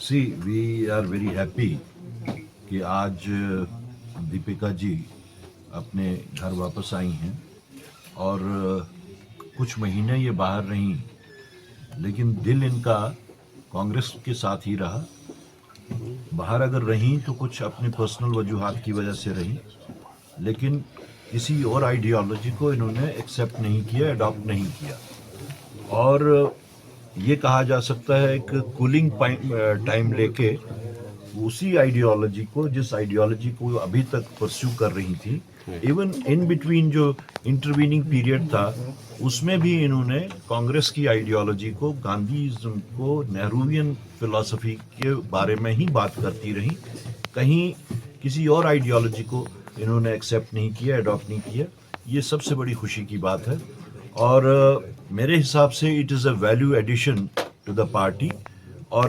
C we are very happy कि आज दीपिका जी अपने घर वापस आई हैं और कुछ महीने ये बाहर रहीं, लेकिन दिल इनका कांग्रेस के साथ ही रहा। बाहर अगर रहीं तो कुछ अपने पर्सनल वजूहात की वजह से रहीं, लेकिन किसी और आइडियोलॉजी को इन्होंने एक्सेप्ट नहीं किया, अडॉप्ट नहीं किया। और ये कहा जा सकता है एक कूलिंग टाइम लेके उसी आइडियोलॉजी को, जिस आइडियोलॉजी को अभी तक परस्यू कर रही थी, इवन इन बिटवीन जो इंटरवीनिंग पीरियड था उसमें भी इन्होंने कांग्रेस की आइडियोलॉजी को, गांधीज़म को, नेहरूवियन फिलॉसफी के बारे में ही बात करती रही। कहीं किसी और आइडियोलॉजी को इन्होंने एक्सेप्ट नहीं किया, अडॉप्ट नहीं किया। ये सबसे बड़ी खुशी की बात है और मेरे हिसाब से it is a value addition to the party और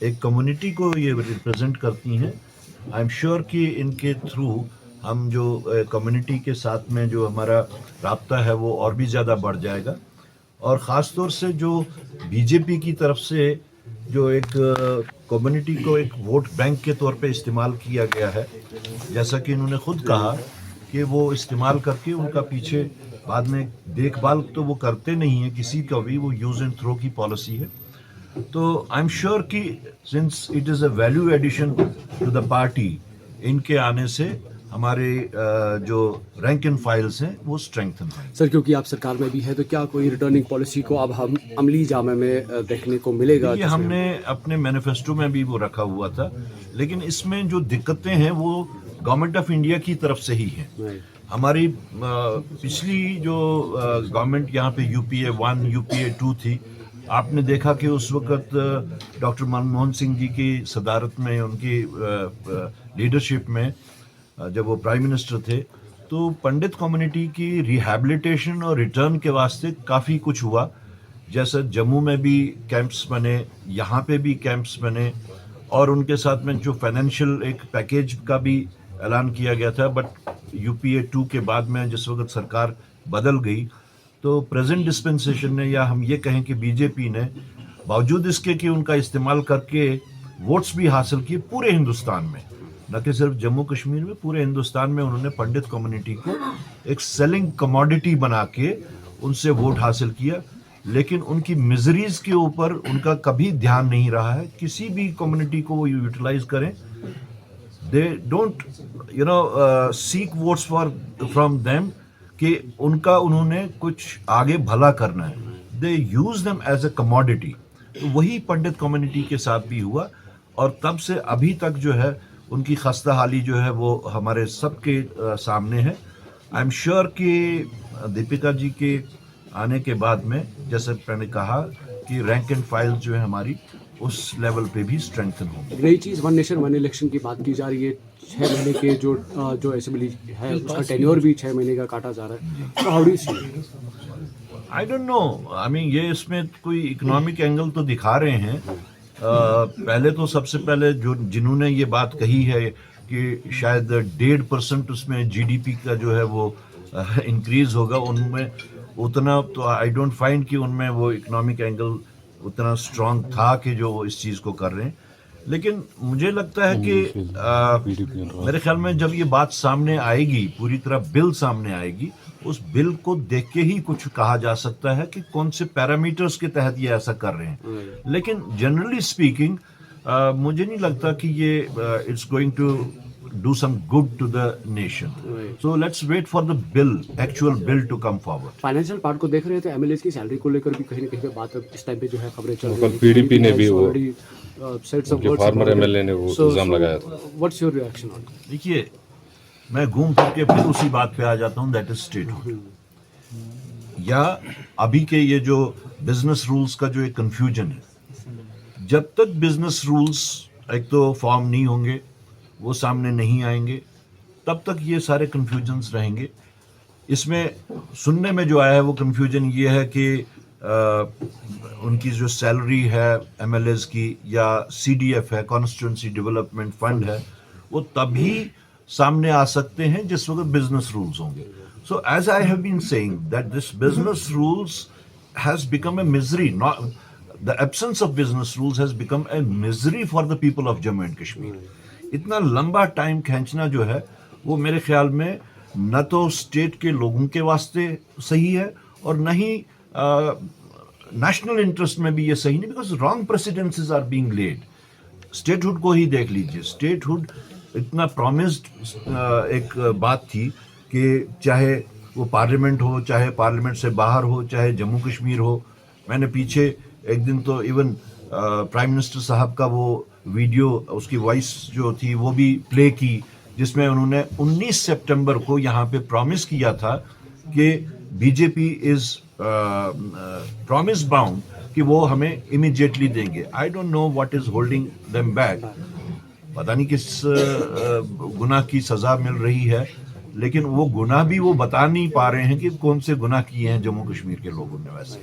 एक कम्युनिटी को ये रिप्रेजेंट करती हैं। आई एम श्योर कि इनके थ्रू हम जो कम्युनिटी के साथ में जो हमारा राब्ता है वो और भी ज़्यादा बढ़ जाएगा। और ख़ास तौर से जो बीजेपी की तरफ से जो एक कम्युनिटी को एक वोट बैंक के तौर पे इस्तेमाल किया गया है, जैसा कि इन्होंने खुद कहा कि वो इस्तेमाल करके उनका पीछे बाद में देखभाल तो वो करते नहीं है किसी का भी, वो यूज़ एंड थ्रो की पॉलिसी है। तो आई एम श्योर कि since it is a value addition to the party, इनके आने से हमारे जो रैंक एंड फाइल्स हैं वो स्ट्रेंथन हैं। सर, क्योंकि आप सरकार में भी है तो क्या कोई रिटर्निंग पॉलिसी को अब हम अमली जामे में देखने को मिलेगा? ये हमने अपने मैनिफेस्टो में भी वो रखा हुआ था, लेकिन इसमें जो दिक्कतें हैं वो गवर्नमेंट ऑफ इंडिया की तरफ से ही हैं। हमारी पिछली जो गवर्नमेंट यहाँ पे यूपीए 1 यूपीए 2 थी, आपने देखा कि उस वक्त डॉक्टर मनमोहन सिंह जी की सदारत में, उनकी लीडरशिप में जब वो प्राइम मिनिस्टर थे, तो पंडित कम्युनिटी की रिहैबिलिटेशन और रिटर्न के वास्ते काफ़ी कुछ हुआ। जैसे जम्मू में भी कैंप्स बने, यहाँ पे भी कैंप्स बने और उनके साथ में जो फाइनेंशियल एक पैकेज का भी ऐलान किया गया था। बट यूपीए 2 के बाद में जिस वक्त सरकार बदल गई तो प्रेजेंट डिस्पेंसेशन ने, या हम ये कहें कि बीजेपी ने, बावजूद इसके कि उनका इस्तेमाल करके वोट्स भी हासिल किए पूरे हिंदुस्तान में, न कि सिर्फ जम्मू कश्मीर में, पूरे हिंदुस्तान में उन्होंने पंडित कम्युनिटी को एक सेलिंग कमोडिटी बना के उनसे वोट हासिल किया। लेकिन उनकी मिजरीज के ऊपर उनका कभी ध्यान नहीं रहा है। किसी भी कम्युनिटी को वो यूटिलाइज करें, they don't seek votes from them कि उनका उन्होंने कुछ आगे भला करना है। They use them as a commodity. तो वही पंडित कम्युनिटी के साथ भी हुआ और तब से अभी तक जो है उनकी खस्ता हाली जो है वो हमारे सबके सामने है। आई एम श्योर कि दीपिका जी के आने के बाद में, जैसे मैंने कहा, कि रैंक एंड फाइल जो है हमारी उस लेवल पे भी स्ट्रेंथन होगी। नई चीज़ वन नेशन वन इलेक्शन की बात की जा रही है। 6 महीने के जो असेंबली है उसका टेन्योर भी 6 महीने का काटा जा रहा है। तो how do you see? I don't know, I mean ये इसमें कोई इकोनॉमिक एंगल तो दिखा रहे हैं। पहले तो सबसे पहले जो जिन्होंने ये बात कही है कि शायद 1.5% उसमें जीडीपी का जो है वो इंक्रीज होगा, उनमें उतना तो आई डोंट फाइंड कि उनमें वो इकोनॉमिक एंगल उतना स्ट्रांग था कि जो वो इस चीज़ को कर रहे हैं। लेकिन मुझे लगता है कि मेरे ख्याल में जब ये बात सामने आएगी, पूरी तरह बिल सामने आएगी, उस बिल को देख के ही कुछ कहा जा सकता है कि कौन से पैरामीटर्स के तहत ये ऐसा कर रहे हैं। लेकिन जनरली स्पीकिंग मुझे नहीं लगता कि ये it's going to do some good to the nation. So let's wait for the bill, actual bill to come forward. Financial part को देख रहे हैं तो एमएलएस की सैलरी को लेकर भी कहीं ना कहीं पे बात इस टाइम पे जो है खबरें चल रही हैं। पीडीपी ने भी वो जो फार्मर एमएलए ने वो इल्जाम लगाया था। What's your reaction on? देखिए, मैं घूम फिर के फिर उसी बात पे आ जाता हूँ, दैट इज स्टेटहुड। या अभी के ये जो बिजनेस रूल्स का जो एक कंफ्यूजन है, जब तक बिजनेस रूल्स एक तो फॉर्म नहीं होंगे, वो सामने नहीं आएंगे, तब तक ये सारे कंफ्यूजन्स रहेंगे। इसमें सुनने में जो आया है वो कंफ्यूजन ये है कि उनकी जो सैलरी है एमएलएस की, या सीडीएफ है, कॉन्स्टिट्यूंसी डेवलपमेंट फंड है, वो तभी सामने आ सकते हैं जिस वक्त बिजनेस रूल्स होंगे। So as I have been saying that this business rules has become a misery. the absence of business rules has become a misery for the people of Jammu and Kashmir. इतना लंबा time खींचना जो है वो मेरे ख्याल में न तो स्टेट के लोगों के वास्ते सही है और न ही नेशनल इंटरेस्ट में भी ये सही नहीं, because wrong precedences are being led. Statehood को ही देख लीजिए. स्टेटहुड इतना प्रॉमिस्ड एक बात थी कि चाहे वो पार्लियामेंट हो, चाहे पार्लियामेंट से बाहर हो, चाहे जम्मू कश्मीर हो. मैंने पीछे एक दिन तो इवन प्राइम मिनिस्टर साहब का वो वीडियो, उसकी वॉइस जो थी वो भी प्ले की, जिसमें उन्होंने 19 सितंबर को यहाँ पे प्रॉमिस किया था कि बीजेपी इज प्रॉमिस बाउंड कि वो हमें इमीडिएटली देंगे. आई don't know what is holding them back. पता नहीं किस गुनाह की सजा मिल रही है, लेकिन वो गुनाह भी वो बता नहीं पा रहे हैं कि कौन से गुनाह किए हैं जम्मू कश्मीर के लोगों ने. वैसे